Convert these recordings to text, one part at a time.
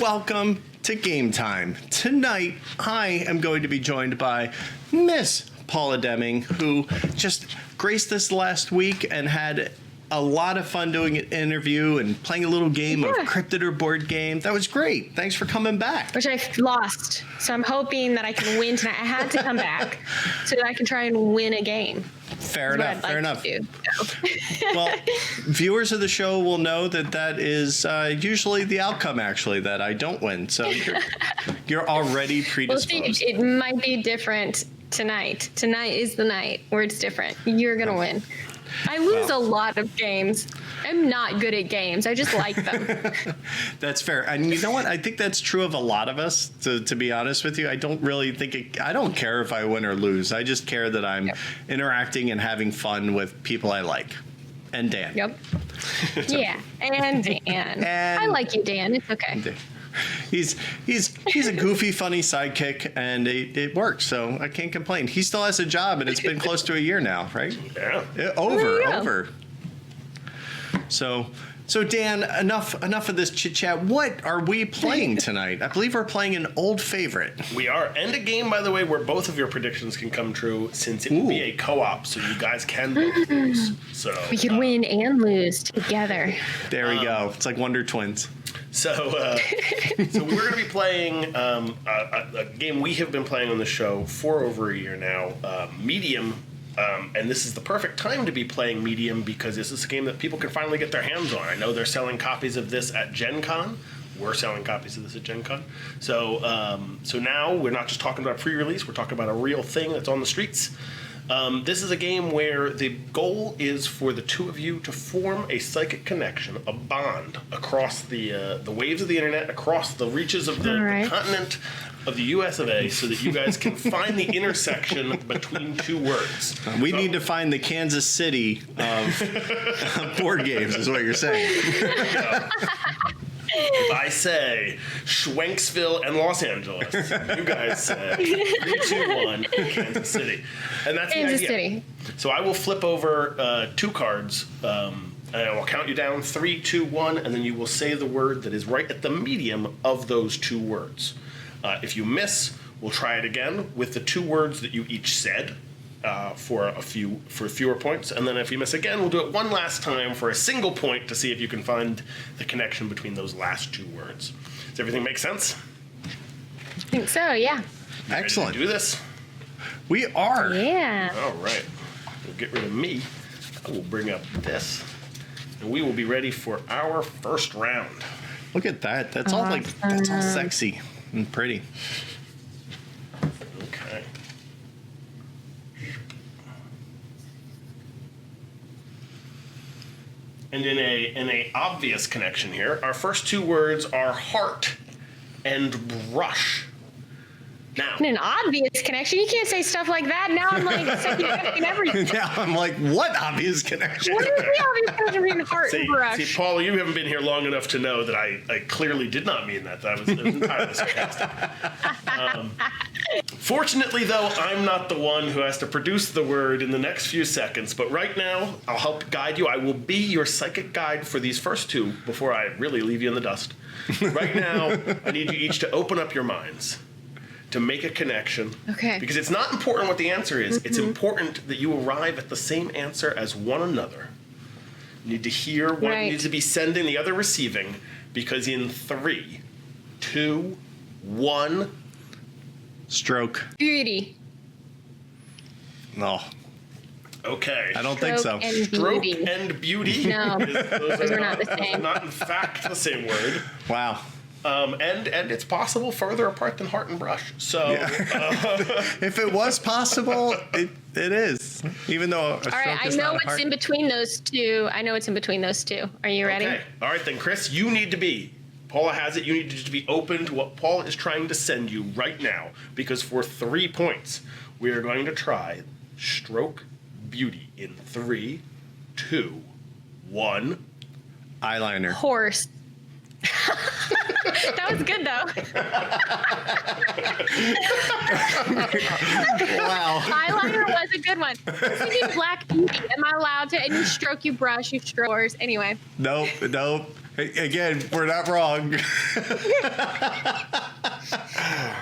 welcome to Game Time. Tonight, I am going to be joined by Miss Paula Deming, who just graced us last week and had a lot of fun doing an interview and playing a little game of Cryptid or Board Game. That was great. Thanks for coming back. Which I lost. So I'm hoping that I can win tonight. I had to come back so that I can try and win a game. Fair enough. Well, viewers of the show will know that is usually the outcome, actually, that I don't win. So you're already predisposed. Well, see, it might be different tonight. Tonight is the night where it's different. You're going to win. I lose a lot of games. I'm not good at games. I just like them. That's fair. And you know what? I think that's true of a lot of us, to be honest with you. I don't really think I don't care if I win or lose. I just care that I'm interacting and having fun with people I like. And Dan. Yep. Yeah. And Dan. I like you, Dan. It's okay. He's a goofy, funny sidekick, and it works, so I can't complain. He still has a job, and it's been close to a year now, right? Yeah. Over. So Dan, enough of this chit chat. What are we playing tonight? I believe we're playing an old favorite. We are, and a game, by the way, where both of your predictions can come true, since it will be a co-op, so you guys can both lose. So we could win and lose together. There we go. It's like Wonder Twins. So we're going to be playing a game we have been playing on the show for over a year now, Medium. And this is the perfect time to be playing Medium because this is a game that people can finally get their hands on. I know they're selling copies of this at GenCon. We're selling copies of this at GenCon. So now we're not just talking about pre-release. We're talking about a real thing that's on the streets. This is a game where the goal is for the two of you to form a psychic connection, a bond across the waves of the internet, across the reaches of the continent of the US of A, so that you guys can find the intersection between two words. We need to find the Kansas City of board games, is what you're saying. If I say Schwenksville and Los Angeles, you guys say 3, 2, 1, Kansas City. And that's Kansas the idea. City. So I will flip over 2 cards, and I will count you down 3, 2, 1, and then you will say the word that is right at the medium of those 2 words. If you miss, we'll try it again with the 2 words that you each said. For fewer points, and then if you miss again, we'll do it one last time for a single point to see if you can find the connection between those last 2 words. Does everything make sense? I think so, yeah. Excellent. Ready to do this? We are. Yeah. All right. We'll get rid of me. I will bring up this, and we will be ready for our first round. Look at that. That's all that's all sexy and pretty. Okay. And in a obvious connection here, our first 2 words are heart and brush. Now, In an obvious connection, you can't say stuff like that. Now I'm like second-guessing everything. Now I'm like, what obvious connection? What is the obvious connection between heart and brush? See, Paula, you haven't been here long enough to know that I clearly did not mean that. That was entirely sarcastic. Fortunately, though, I'm not the one who has to produce the word in the next few seconds. But right now, I'll help guide you. I will be your psychic guide for these first 2 before I really leave you in the dust. Right now, I need you each to open up your minds to make a connection. Okay. Because it's not important what the answer is. It's important that you arrive at the same answer as one another. You need to hear one needs to be sending, the other receiving. Because in 3, 2, 1... Stroke. Beauty. No. Okay. I don't think so. Stroke and beauty. No, those are not the same. Not in fact the same word. Wow. And it's possible further apart than heart and brush. So, if it was possible, it is. Even though a stroke All right, I is know not a what's heart. in between those 2. I know what's in between those 2. Are you ready? Okay. All right, then, Chris, you need to be. Paula has it. You need to be open to what Paula is trying to send you right now. Because for 3 points, we are going to try stroke beauty in 3, 2, 1. Eyeliner. Horse. That was good though. Wow. Eyeliner was a good one. You need black beauty. Am I allowed to? And you stroke, you brush, you stroke yours. Anyway. Nope. Again, we're not wrong.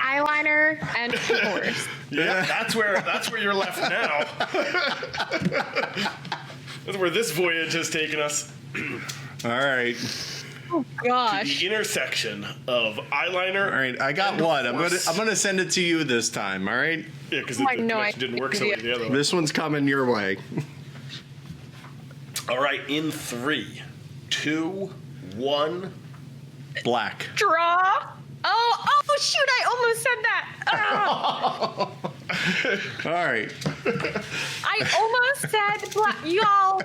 Eyeliner and horse. Yeah, that's where you're left now. That's where this voyage has taken us. All right. Oh gosh. The intersection of eyeliner. All right. I got and one. horse. I'm gonna send it to you this time. All right. Yeah, because Oh, the connection didn't work so well the other one. This one's coming your way. All right, in 3, 2, 1. Black. Draw. Oh shoot! I almost said that. All right. I almost said black. Y'all.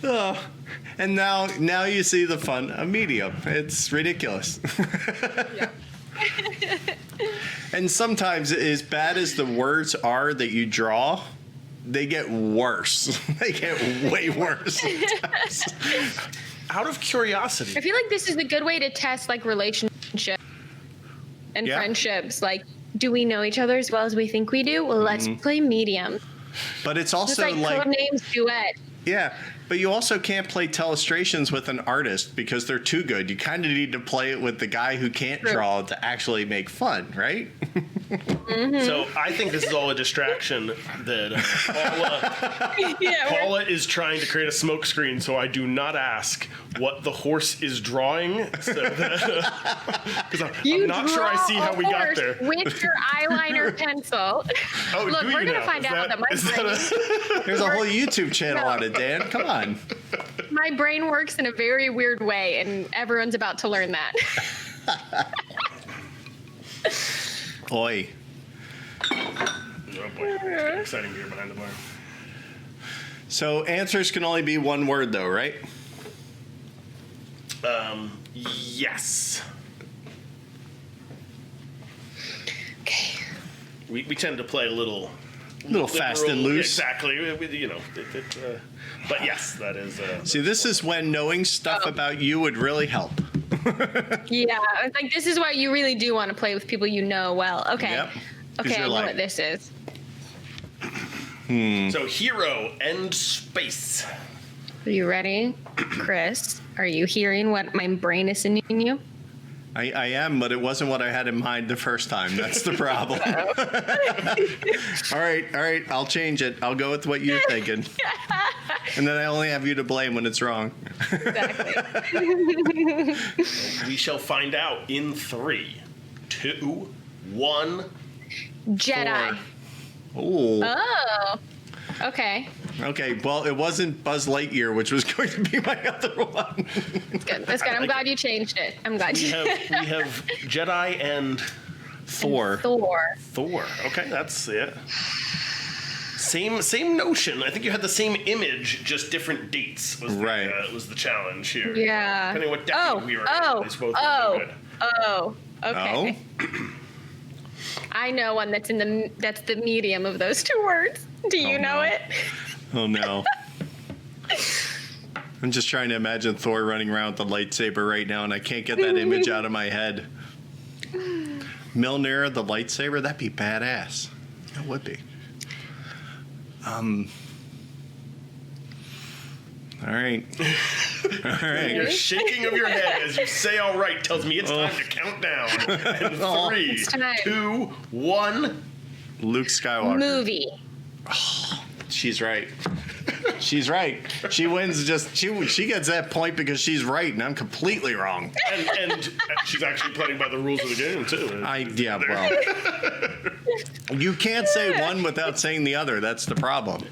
Oh, and now you see the fun of medium. It's ridiculous. Yeah. And sometimes, as bad as the words are that you draw, they get worse. They get way worse. Out of curiosity. I feel like this is a good way to test like relationships and Yeah. friendships. Like, do we know each other as well as we think we do? Well, let's play medium. But it's Just also like like Codenames Duet. yeah. But you also can't play telestrations with an artist because they're too good. You kind of need to play it with the guy who can't True. draw to actually make fun, right? So I think this is all a distraction that Yeah. Paula is trying to create a smoke screen so I do not ask what the horse is drawing. So because I'm not sure I see how we got there. With your eyeliner pencil. Oh, Look, do we're you gonna now? find Is out that my is that brain, There's a whole YouTube channel on it, Dan. Come on. my brain works in a very weird way, and everyone's about to learn that. Oi. Oh boy, it's getting exciting here behind the bar. So answers can only be one word, though, right? Yes. Okay. We tend to play a little Fast and loose. Exactly. You know. But yes, that is. See, this is when knowing stuff about you would really help. Yeah, it's like this is why you really do want to play with people you know well. Okay. Yep. 'Cause Okay, I you're know like- what this is. So hero and space. Are you ready, Chris? Are you hearing what my brain is sending you? I am, but it wasn't what I had in mind the first time. That's the problem. All right. I'll change it. I'll go with what you're thinking. And then I only have you to blame when it's wrong. Exactly. We shall find out in 3, 2, 1. Jedi. Oh. Oh. Okay. Okay. Well, it wasn't Buzz Lightyear, which was going to be my other one. That's good. That's good. I'm glad you changed it. I'm glad We you have Jedi and Thor. Thor. Thor. Okay, that's it. Same notion. I think you had the same image, just different dates. Was Right. was the challenge here. Yeah. Depending what decade we were in, it's both good. Okay. I know one that's that's the medium of those two words. Do you know no. it? Oh, no. I'm just trying to imagine Thor running around with the lightsaber right now, and I can't get that image out of my head. Mjolnir, the lightsaber, that'd be badass. That would be. All right. Your shaking of your head as you say "all right" tells me it's time to count down. And 3, It's time. 2, 1. Luke Skywalker. Movie. She's right. She's right. She wins. She gets that point because she's right, and I'm completely wrong. And she's actually playing by the rules of the game too. Well, you can't say one without saying the other. That's the problem.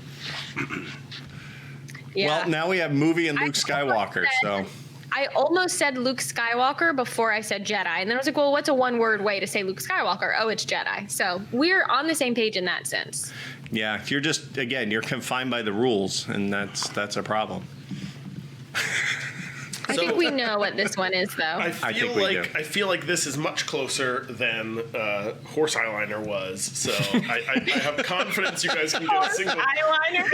Yeah. Well, now we have movie and Luke Skywalker. So I almost said Luke Skywalker before I said Jedi. And then I was like, well, what's a one-word way to say Luke Skywalker? Oh, it's Jedi. So we're on the same page in that sense. yeah, you're just you're confined by the rules, and that's a problem. I think we know what this one is, though. I think feel we like do. I feel like this is much closer than horse eyeliner was. So I have confidence you guys can get a single. Eyeliner.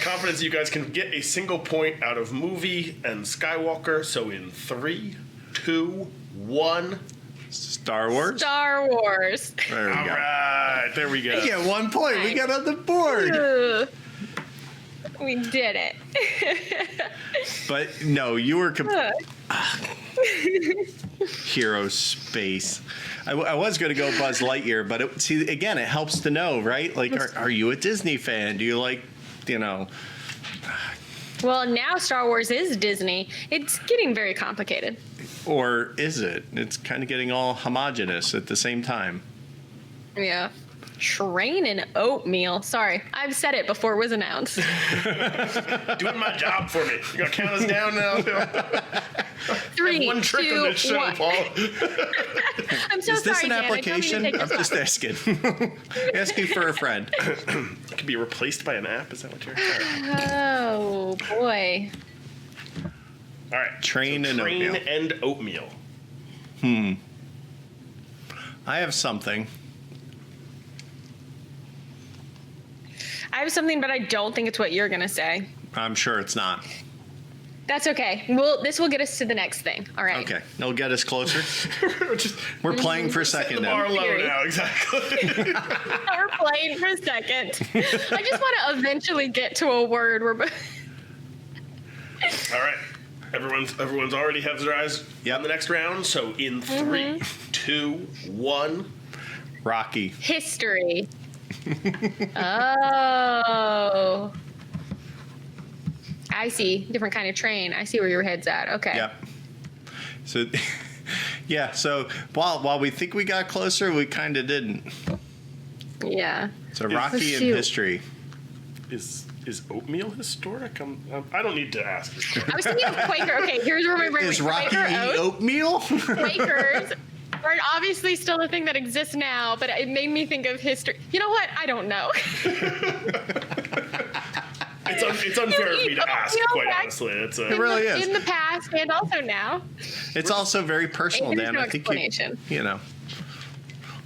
Confidence you guys can get a single point out of movie and Skywalker. So in 3, 2, 1. Star Wars. Star Wars. There we All go. right, there we go. We get 1 point. We got on the board. Ugh. We did it. But no, you were Ugh. Hero Space. I was going to go Buzz Lightyear, but again, it helps to know, right? Like, are you a Disney fan? Do you like, Well, now Star Wars is Disney. It's getting very complicated. or is it? It's kind of getting all homogenous at the same time. Yeah. Train and oatmeal. Sorry, I've said it before it was announced. Doing my job for me. You gonna count us down now? 3, One trick 2, on this show, 1. Paul. I'm so Is this sorry, an Dan. application? I I'm just asking. Asking for a friend. It can be replaced by an app. Is that what you're saying? Oh boy. All right. Train and oatmeal. and oatmeal. I have something. I have something, but I don't think it's what you're gonna say. I'm sure it's not. That's okay. This will get us to the next thing. All right. Okay, it'll get us closer. Just We're playing for set second the bar now. low now, exactly. We're playing for a second. I just want to eventually get to a word where. All right. Everyone's already has their eyes on the next round. So in 3, 2, 1. Rocky. History. Oh. I see. Different kind of train. I see where your head's at. Okay. Yep. So, yeah. So while we think we got closer, we kind of didn't. Yeah. So Rocky and shoot. history. Is oatmeal historic? I don't need to ask. I was thinking of Quaker. Okay, here's where my brain Is went. Rocky Quaker oats. oatmeal? Quakers are obviously still a thing that exists now, but it made me think of history. You know what? I don't know. It's unfair of me to ask, quite back- honestly. It really is. In the past and also now. It's also very personal, There's Dan. no I think explanation.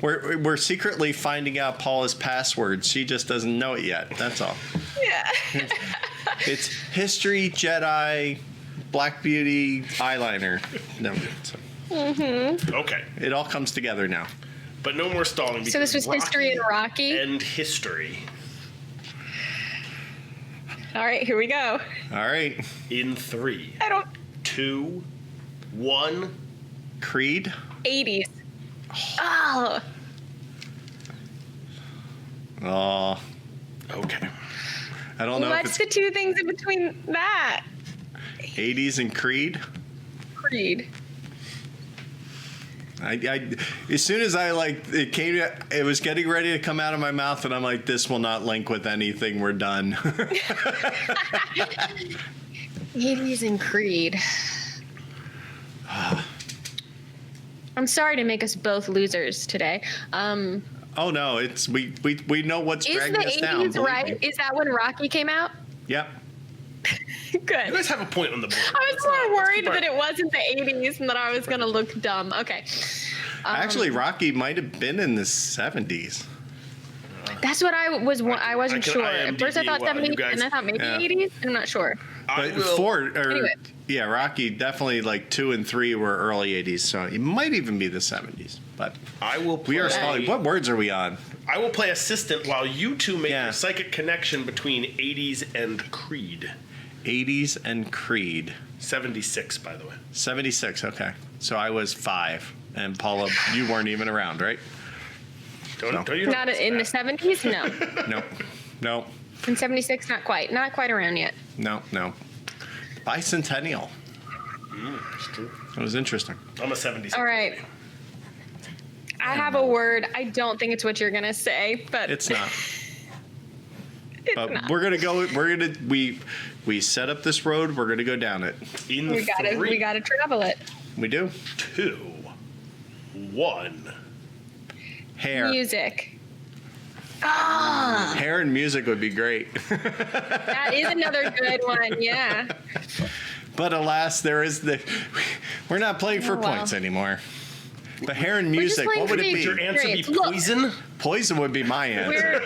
we're secretly finding out Paula's password. She just doesn't know it yet. That's all. Yeah. It's history, Jedi, Black Beauty, eyeliner. No, Okay, it all comes together now. but no more stalling. So this was because history and Rocky. and history. All right, here we go. All right, In 3, I don't. 2, 1. Creed. 80s. Oh. Oh, Okay. I don't know What's if the two things in between that? it's 80s and Creed. Creed. I as soon as it was getting ready to come out of my mouth, and I'm like, this will not link with anything. We're done. 80s and Creed. I'm sorry to make us both losers today. Oh no, it's we know what's Is the dragging us down. 80s believe right? me. Is that when Rocky came out? Yep. Good. You guys have a point on the board. I was more worried keep our- that it wasn't the 80s and that I was going to look dumb. Okay. Actually, Rocky might have been in the 70s. That's what I wasn't I can sure. At first I IMDb thought while you 70s guys- and I thought maybe Yeah. 80s. I'm not sure. I But will- Anyway. Rocky definitely 2 and 3 were early 80s, so it might even be the 70s. But I will play, we are stalling. What words are we on? I will play assistant while you two make Yeah. a psychic connection between 80s and Creed. 80s and Creed. 76, by the way. 76, okay. So I was 5. And Paula, you weren't even around, right? Don't you Not know in the that? 70s? No. No. In 76, not quite. Not quite around yet. No. Bicentennial. It's true. That was interesting. I'm a 76. All right. I have a word. I don't think it's what you're going to say, but It's not. it's But not. we're gonna go. We set up this road. We're gonna go down it. In We three, gotta travel it. We do. 2, 1. Hair. Music. Ah, Hair and music would be great. that is another good one. Yeah. But alas, we're not playing for Oh, wow. points anymore. But hair and We're just music, playing what would for it the be? Would your answer be experience. Look, poison? Poison would be my answer.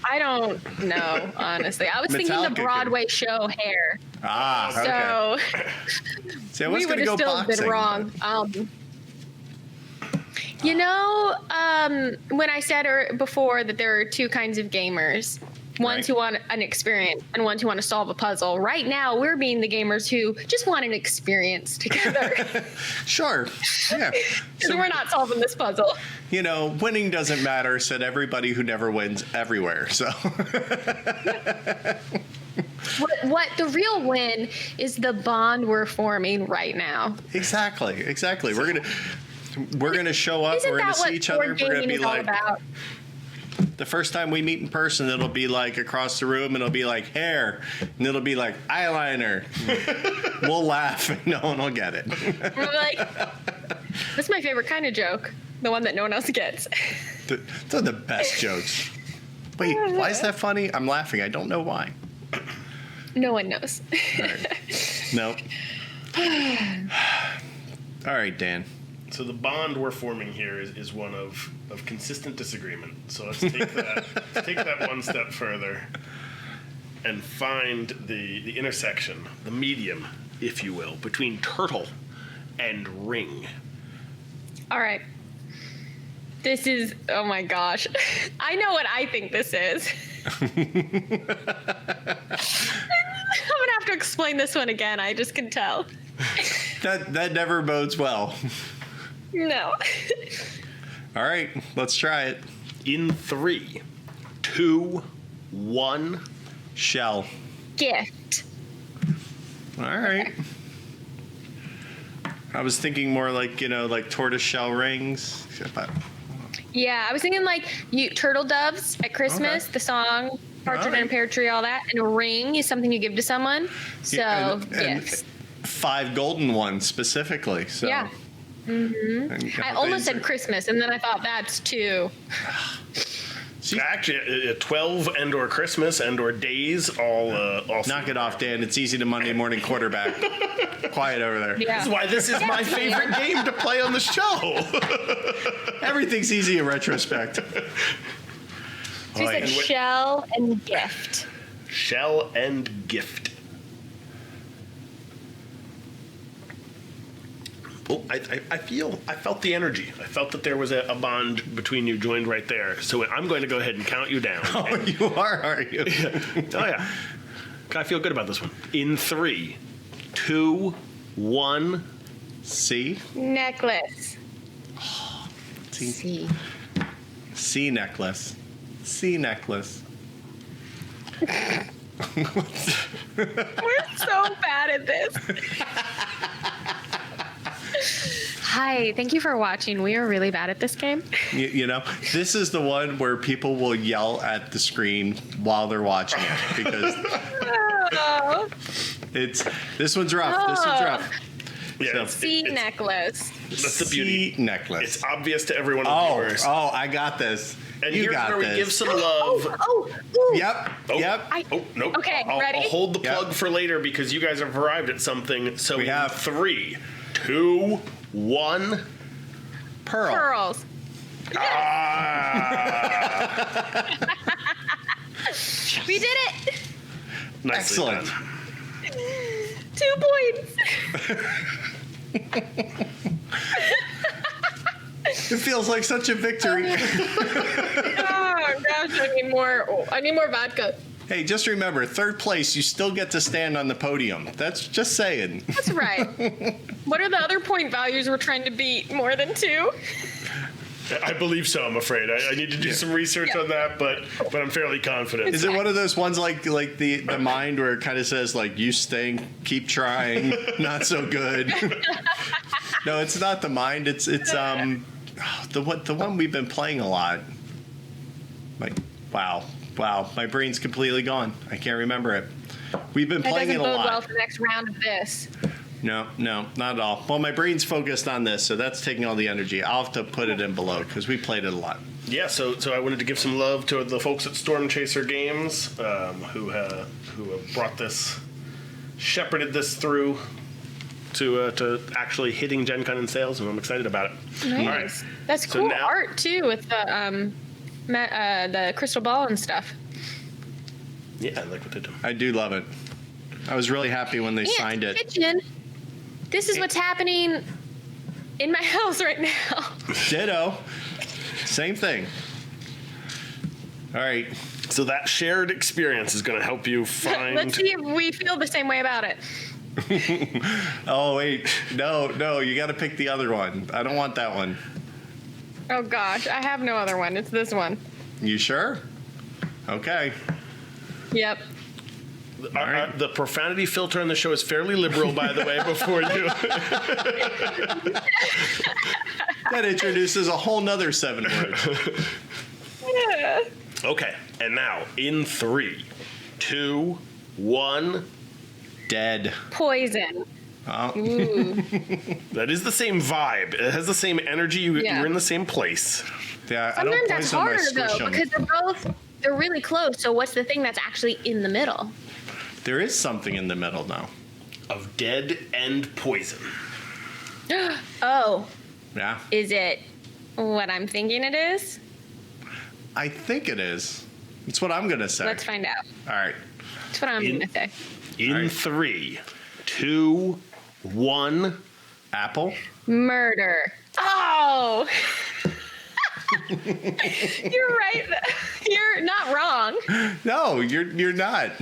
I don't know, honestly. I was thinking Metallica the could- Broadway show Hair. Ah, okay. So See, I was we going would to have go still boxing. been wrong. When I said before that there are two kinds of gamers. Ones Right. who want an experience and ones who want to solve a puzzle. Right now, we're being the gamers who just want an experience together. Sure. Yeah. Because we're not solving this puzzle. You know, winning doesn't matter, said everybody who never wins everywhere. So What the real win is the bond we're forming right now. exactly. We're gonna show up. Isn't We're gonna that see what each other. board We're gonna gaming be is all like, about? the first time we meet in person, it'll be like across the room, and it'll be like hair, and it'll be like eyeliner. We'll laugh, and no one will get it. We're like, that's my favorite kind of joke. The one that no one else gets. They're the best jokes. Wait, why is that funny? I'm laughing. I don't know why. No one knows. All right. Nope. All right, Dan. So the bond we're forming here is one of consistent disagreement. So let's take that one step further and find the intersection, the medium, if you will, between turtle and ring. All right. This is, oh my gosh. I know what I think this is. I'm going to have to explain this one again. I just can tell. That never bodes well. No. All right, let's try it. In 3, 2, 1. Shell. Gift. All right. I was thinking more like, like tortoise shell rings. Yeah, I was thinking like turtle doves at Christmas, Okay. the song, Partridge in a Alright. Pear Tree, all that. And a ring is something you give to someone. So, Yeah, and gifts. 5 golden ones specifically. So. Yeah. I almost said Christmas, and then I thought that's two. Actually, 12 and or Christmas and or days all Knock it off, Dan. It's easy to Monday morning quarterback. Quiet over there. Yeah. That's why this is my favorite game to play on the show. Everything's easy in retrospect. So you Oh, said yeah. shell and gift. Shell and gift. Oh, I felt the energy. I felt that there was a bond between you joined right there. So I'm going to go ahead and count you down. Oh, you are you? Oh, yeah. I feel good about this one. In 3, 2, 1. C? Necklace. C. C necklace. C necklace. We're so bad at this. Hi, thank you for watching. We are really bad at this game. This is the one where people will yell at the screen while they're watching it because Oh, this one's rough. This one's rough. Yeah, So- sea necklace. that's the beauty. C necklace. It's obvious to everyone of Oh, viewers. I got this. And You here's got where we this. give some love. Ooh. Yep. Oh, Yep. Oh, no. Okay, I'll ready? hold the Yep. plug for later because you guys have arrived at something. So We in have. 3, 2, 1. Pearl. Pearls. We did it. Nicely Excellent. done. 2 points. It feels like such a victory. Oh gosh, I need more vodka. Hey, just remember, 3rd place, you still get to stand on the podium. That's just saying. That's right. What are the other point values we're trying to beat? More than 2? I believe so, I'm afraid. I need to do some research on that, but I'm fairly confident. Is it one of those ones like the mind where it kind of says like you stink, keep trying, not so good? No, it's not the mind. It's the one we've been playing a lot. Like wow, my brain's completely gone. I can't remember it. We've been That playing it doesn't a bode lot. well for the next round of this. No, not at all. Well, my brain's focused on this, so that's taking all the energy. I'll have to put it in below because we played it a lot. Yeah, so I wanted to give some love to the folks at Storm Chaser Games who have brought this, shepherded this through to actually hitting GenCon in sales, and I'm excited about it. Nice. All right. That's So cool now- art too with the crystal ball and stuff. Yeah, I like what they do. I do love it. I was really happy when they signed it. Kitchen. This is what's happening in my house right now. Ditto. Same thing. All right. So that shared experience is going to help you find. Let's see if we feel the same way about it. Oh, wait. No, you got to pick the other one. I don't want that one. Oh gosh, I have no other one. It's this one. You sure? Okay. Yep. The profanity filter on the show is fairly liberal, by the way, before you. That introduces a whole nother 7 words. Yeah. Okay, and now in 3, 2, 1. Dead. Poison. Oh. Ooh. That is the same vibe. It has the same energy. Yeah. You're in the same place. Yeah, I don't Sometimes that's poison my harder though squishum. because they're really close. So what's the thing that's actually in the middle? There is something in the middle now. Of dead and poison. Oh, Yeah. is it what I'm thinking it is? I think it is. It's what I'm going to say. Let's find out. All right. That's what I'm In- gonna say. In All right. 3, 2, 1. Apple. Murder. Oh. You're right. You're not wrong. No, you're not.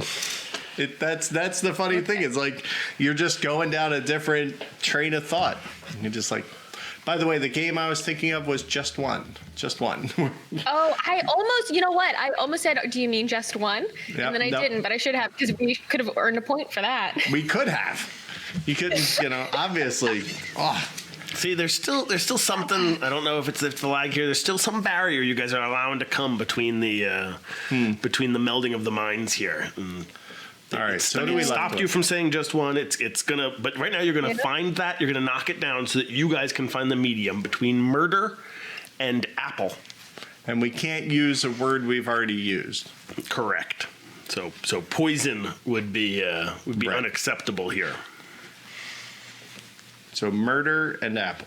That's the funny thing. It's like you're just going down a different train of thought. You're just like, by the way, the game I was thinking of was just one. Just one. Oh, I almost, you know what? I almost said, do you mean just one? Yep, And then I nope. didn't, but I should have because we could have earned a point for that. We could have. You couldn't, obviously. Oh, See, there's still something. I don't know if it's the lag here. There's still some barrier you guys are allowing to come between the melding of the minds here. And all right. So what do we stopped left you with? from saying just one. It's gonna. But right now you're gonna Yeah. find that. You're gonna knock it down so that you guys can find the medium between murder and apple. And we can't use a word we've already used. Correct. So poison would be Right. unacceptable here. So murder and apple.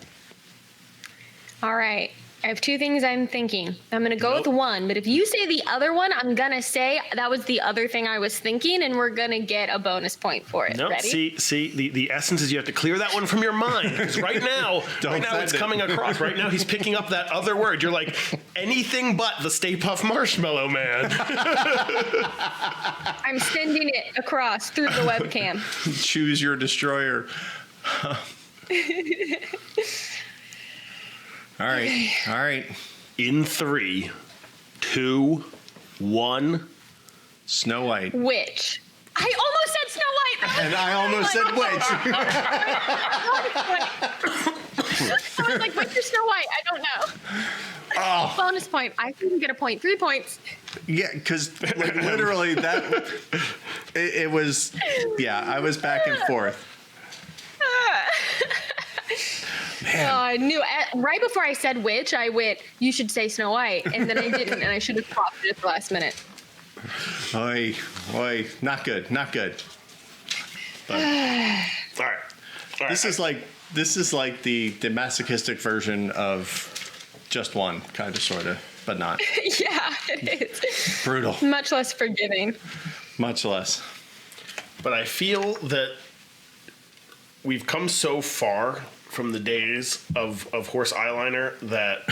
All right. I have two things I'm thinking. I'm going to go Nope. with one, but if you say the other one, I'm going to say that was the other thing I was thinking, and we're going to get a bonus point for it. No, Ready? see, the essence is you have to clear that one from your mind. Because right now Don't send it's it. coming across. Right now he's picking up that other word. You're like, anything but the Stay Puft Marshmallow Man. I'm sending it across through the webcam. Choose your destroyer. All right. All right. In 3, 2, 1. Snow White. Witch. I almost said Snow White. And I almost said witch. I was like, witch or Snow White? I don't know. Oh, Bonus point. I couldn't get a point. 3 points. yeah, because like literally it was, yeah, I was back and forth. Man. I knew right before I said witch, I went, you should say Snow White. And then I didn't, and I should have swapped it at the last minute. Oy, not good, not good. All right. This is like the masochistic version of just one, kind of, sort of, but not. Yeah, it is. Brutal, Much less forgiving. much less. But I feel that we've come so far from the days of horse eyeliner that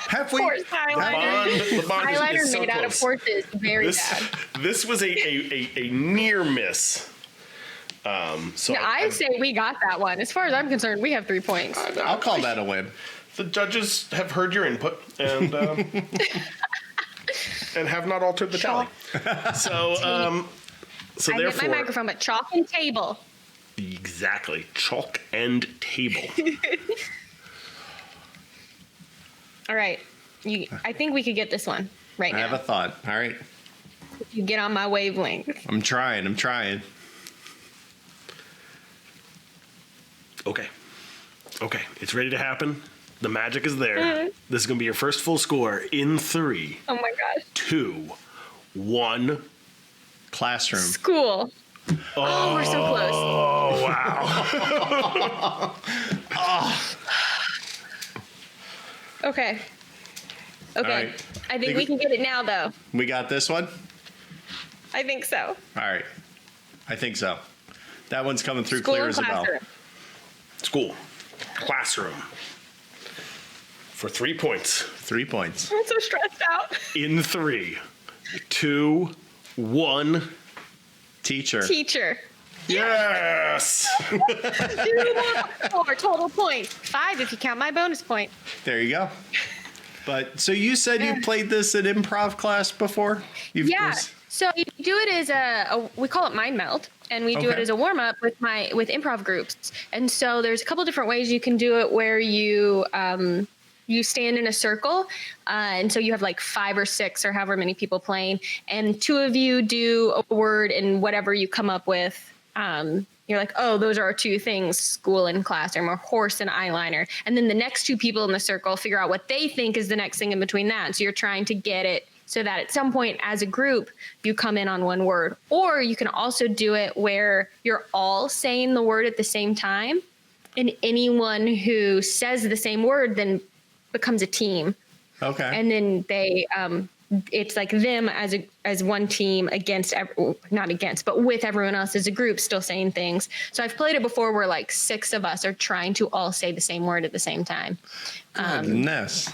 Have we? Horse eyeliner. the bond Eyeliner is so made out of close. horses. Very This bad. this was a near miss. So I say we got that one. As far as I'm concerned, we have 3 points. I'll call that a win. the judges have heard your input and and have not altered the tally. So I hit my therefore, microphone, but chalk and table. exactly, chalk and table. All right. I think we could get this one right I now. have a thought. All right, You get on my wavelength. I'm trying. Okay, it's ready to happen. The magic is there. This is gonna be your first full score in 3, Oh my gosh. 2, 1. Classroom. School. Oh, we're so close. Oh wow! Wow. Okay. All Okay. right. I think we can get it now, though. We got this one? I think so. All right. I think so. That one's coming through School clear and as a bell. classroom. School. Classroom. For 3 points. 3 points. I'm so stressed out. In 3, 2, 1. Teacher. Teacher. Yes! 2 more total points. 5 if you count my bonus point. There you go. But so you said you played this in improv class before? Yeah. So you do it as we call it mind meld, and we do it Okay. as a warm up with improv groups. And so there's a couple different ways you can do it where you you stand in a circle, and so you have like 5 or 6 or however many people playing, and 2 of you do a word and whatever you come up with. You're like, oh, those are our 2 things, school and classroom, or horse and eyeliner. And then the next 2 people in the circle figure out what they think is the next thing in between that. And so you're trying to get it so that at some point as a group, you come in on one word. Or you can also do it where you're all saying the word at the same time. And anyone who says the same word then becomes a team. Okay. And then they it's like them as one team against not against, but with everyone else as a group still saying things. So I've played it before where like 6 of us are trying to all say the same word at the same time. Goodness.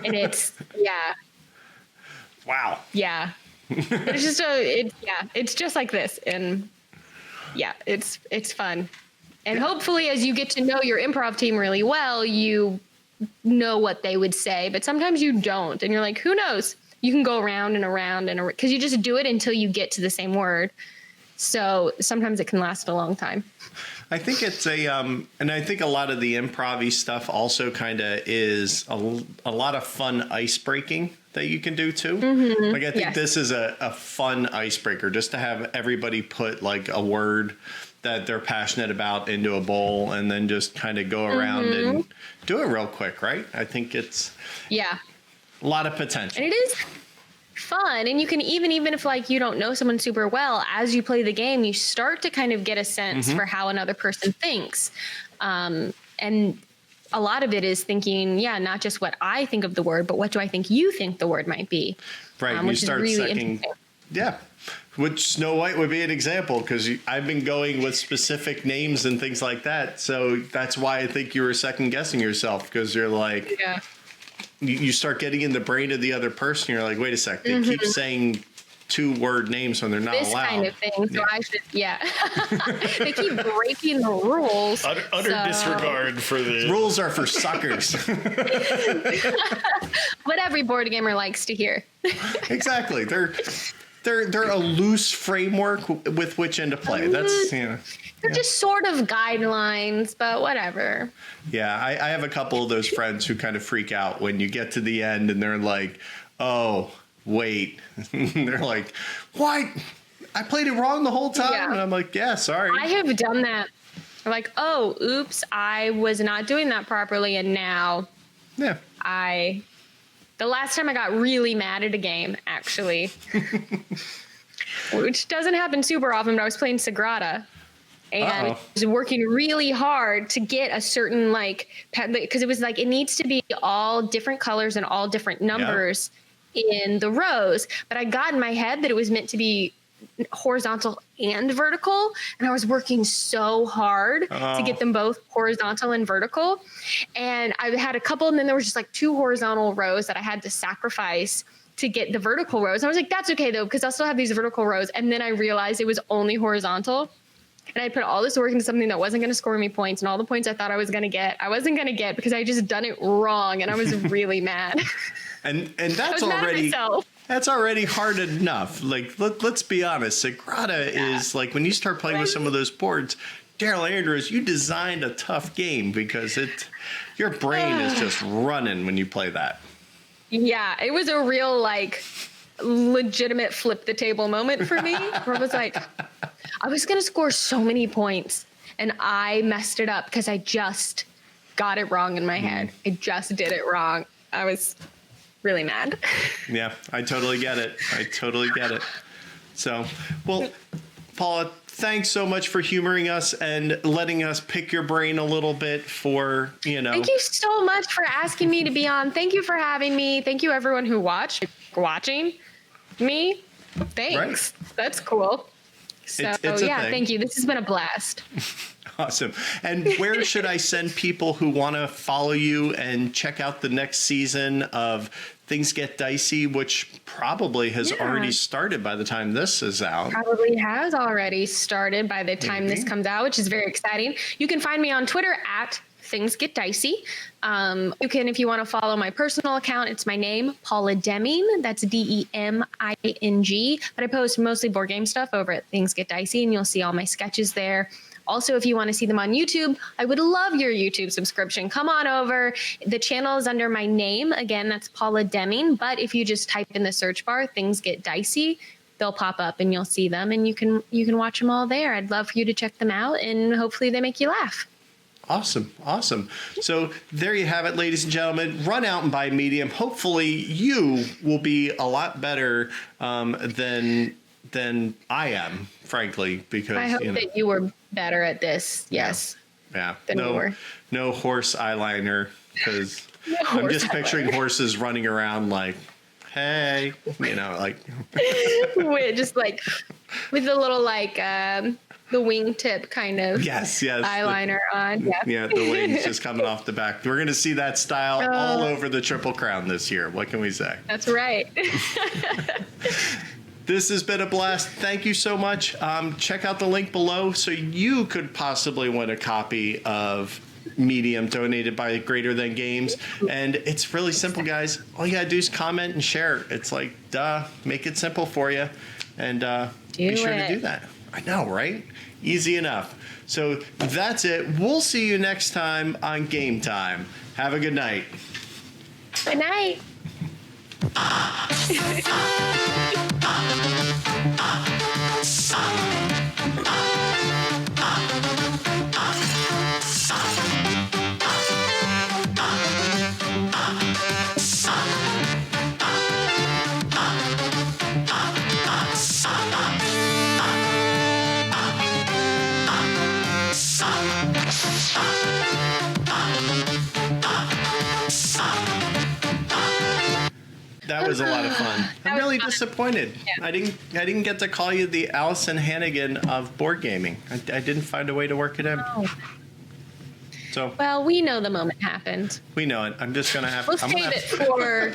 And it's Wow. yeah. It's just it's just like this. And yeah, it's fun. And hopefully as you get to know your improv team really well, you know what they would say, but sometimes you don't. And you're like, who knows? You can go around and around because you just do it until you get to the same word. So sometimes it can last a long time. I think it's and I think a lot of the improv-y stuff also kind of is a lot of fun ice breaking that you can do too. Mm-hmm. Like I think Yes. this is a fun icebreaker just to have everybody put like a word that they're passionate about into a bowl and then just kind of go around and do it real quick, right? I think it's Yeah. a lot of potential. And it is fun. And you can even if like you don't know someone super well, as you play the game, you start to kind of get a sense for how another person thinks. And a lot of it is thinking, not just what I think of the word, but what do I think you think the word might be? Right. You Which is start really second. interesting. Yeah. Which Snow White would be an example because I've been going with specific names and things like that. So that's why I think you were second guessing yourself because you're like, Yeah. you start getting in the brain of the other person. You're like, wait a sec. They keep saying 2-word names when they're not This allowed. kind of thing. So Yeah. I should, they keep breaking the rules. Utter disregard for the Rules are for suckers. What every board gamer likes to hear. Exactly. They're a loose framework with which end to play. That's They're just sort of guidelines, but whatever. Yeah, I have a couple of those friends who kind of freak out when you get to the end and they're like, oh, wait. They're like, what? I played it wrong the whole time? Yeah. And I'm like, yeah, sorry. I have done that. I'm like, oh, oops, I was not doing that properly. And now Yeah. the last time I got really mad at a game, actually, which doesn't happen super often, but I was playing Sagrada. And I was working really hard to get a certain because it was like it needs to be all different colors and all different numbers in the rows. But I got in my head that it was meant to be horizontal and vertical, and I was working so hard to get them both horizontal and vertical. And I had a couple, and then there was just like 2 horizontal rows that I had to sacrifice to get the vertical rows. I was like, that's okay though, because I'll still have these vertical rows. And then I realized it was only horizontal. And I put all this work into something that wasn't going to score me points, and all the points I thought I wasn't going to get because I just done it wrong, and I was really mad. And I that's was mad at myself. That's already hard enough. Like, let's be honest. Sagrada is like when you start playing with some of those boards, Daryl Andrews, you designed a tough game because your brain is just running when you play that. Yeah, it was a real legitimate flip the table moment for me. Where I was like, I was going to score so many points, and I messed it up because I just got it wrong in my head. I just did it wrong. I was really mad. Yeah, I totally get it. So, well, Paula, thanks so much for humoring us and letting us pick your brain a little bit for, Thank you so much for asking me to be on. Thank you for having me. Thank you everyone who watching me. Thanks. Right. That's cool. So yeah, thank you. This has been a blast. Awesome. And where should I send people who want to follow you and check out the next season of Things Get Dicey, which probably has already started by the time this is out? Probably has already started by the time this comes out, which is very exciting. You can find me on Twitter at Things Get Dicey. You can, if you want to follow my personal account, it's my name, Paula Deming. That's Deming. But I post mostly board game stuff over at Things Get Dicey, and you'll see all my sketches there. Also, if you want to see them on YouTube, I would love your YouTube subscription. Come on over. The channel is under my name. Again, that's Paula Deming. But if you just type in the search bar, Things Get Dicey, they'll pop up and you'll see them, and you can watch them all there. I'd love for you to check them out, and hopefully they make you laugh. Awesome. So there you have it, ladies and gentlemen. Run out and buy Medium. Hopefully you will be a lot better than I am, frankly, because I hope that you were better at this. Yes. Yeah. No horse eyeliner, because I'm just picturing horses running around like, hey, like just like with a little like the wingtip kind of eyeliner on. Yeah, the wings just coming off the back. We're going to see that style all over the Triple Crown this year. What can we say? That's right. This has been a blast. Thank you so much. Check out the link below so you could possibly win a copy of Medium donated by Greater Than Games. And it's really simple, guys. All you got to do is comment and share. It's like, make it simple for you. And be sure to do that. I know, right? Easy enough. So that's it. We'll see you next time on Game Time. Have a good night. Good night. That was a lot of fun. I'm really disappointed. Yeah. I didn't get to call you the Allison Hannigan of board gaming. I didn't find a way to work it in. Oh. So well, we know the moment happened. We know it. I'm just gonna have. We'll save it for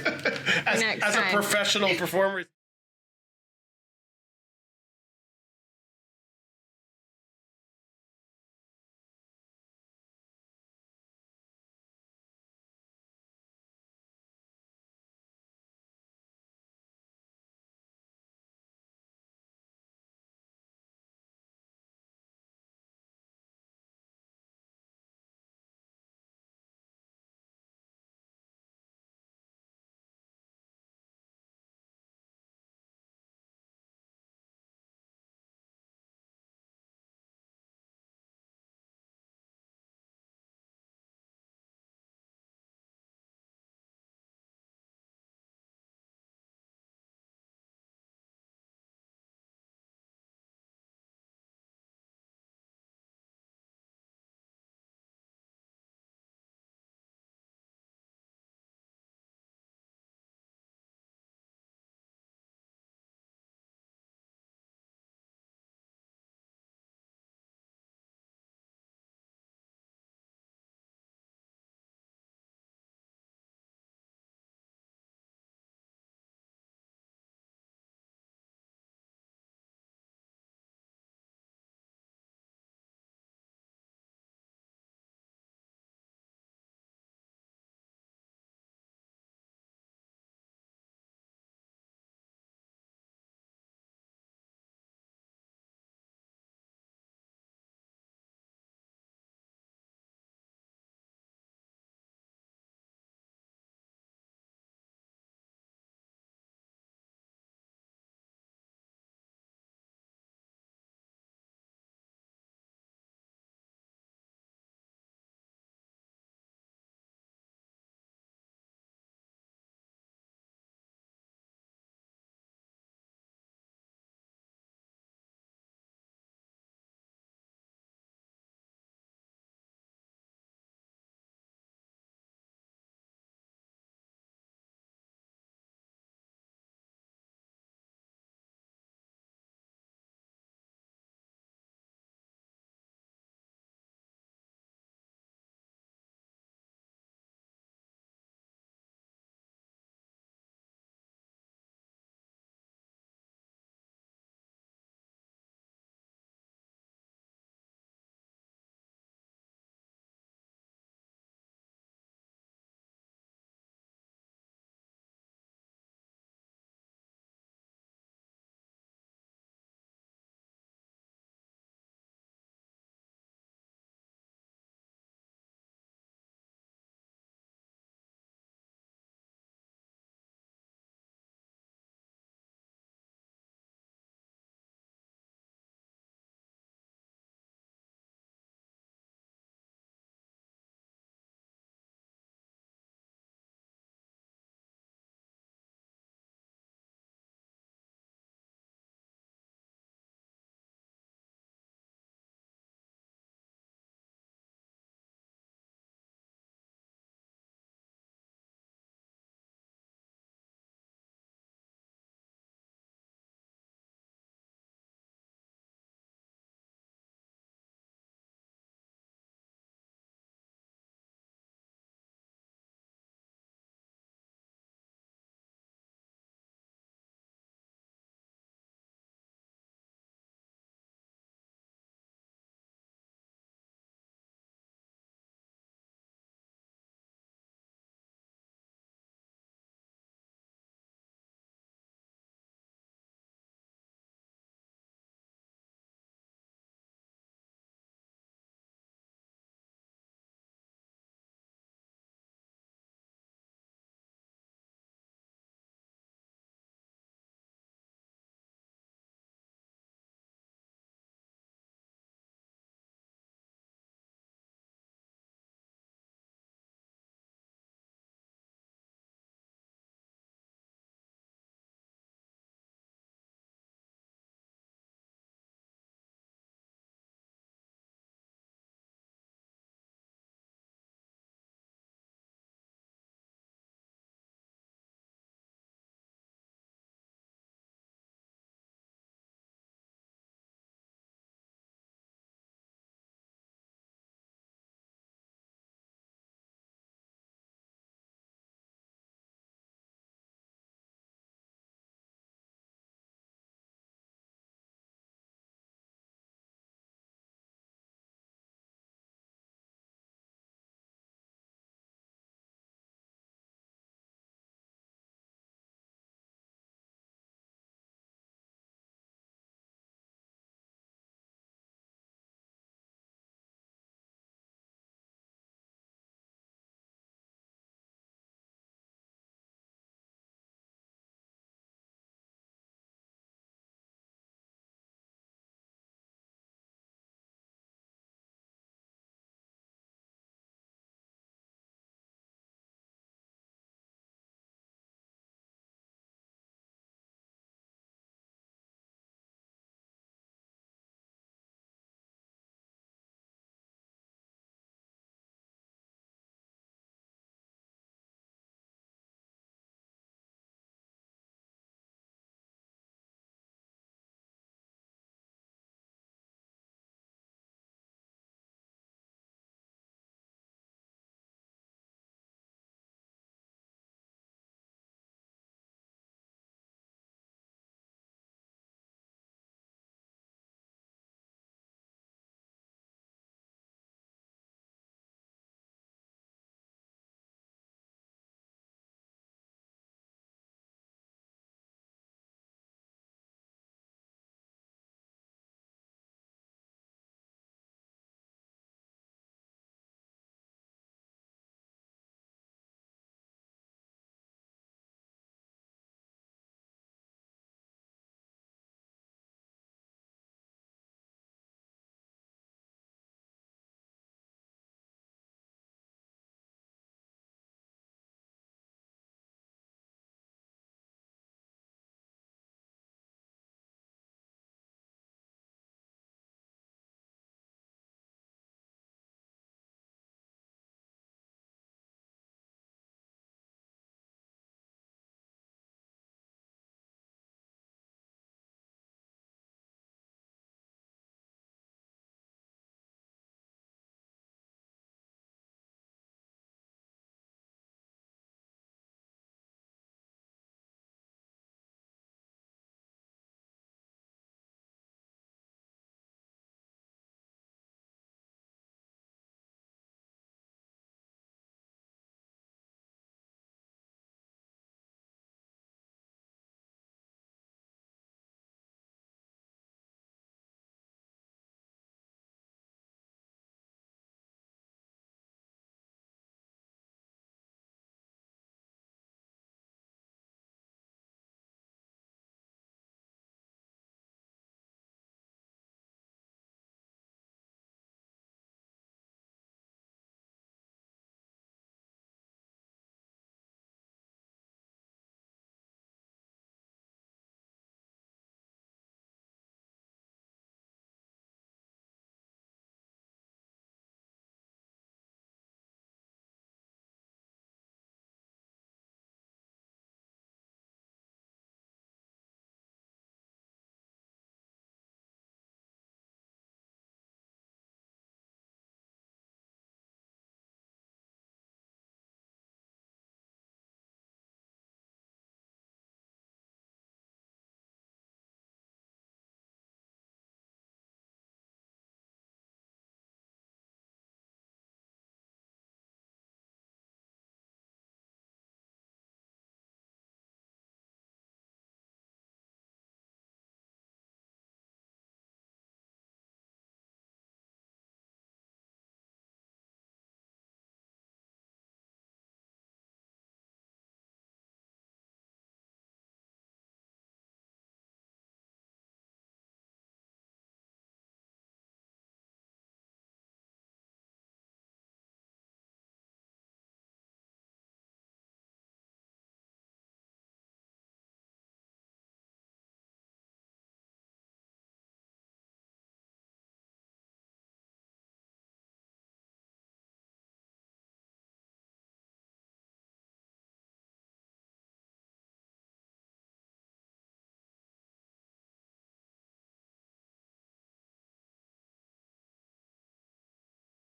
next time. As a professional performer.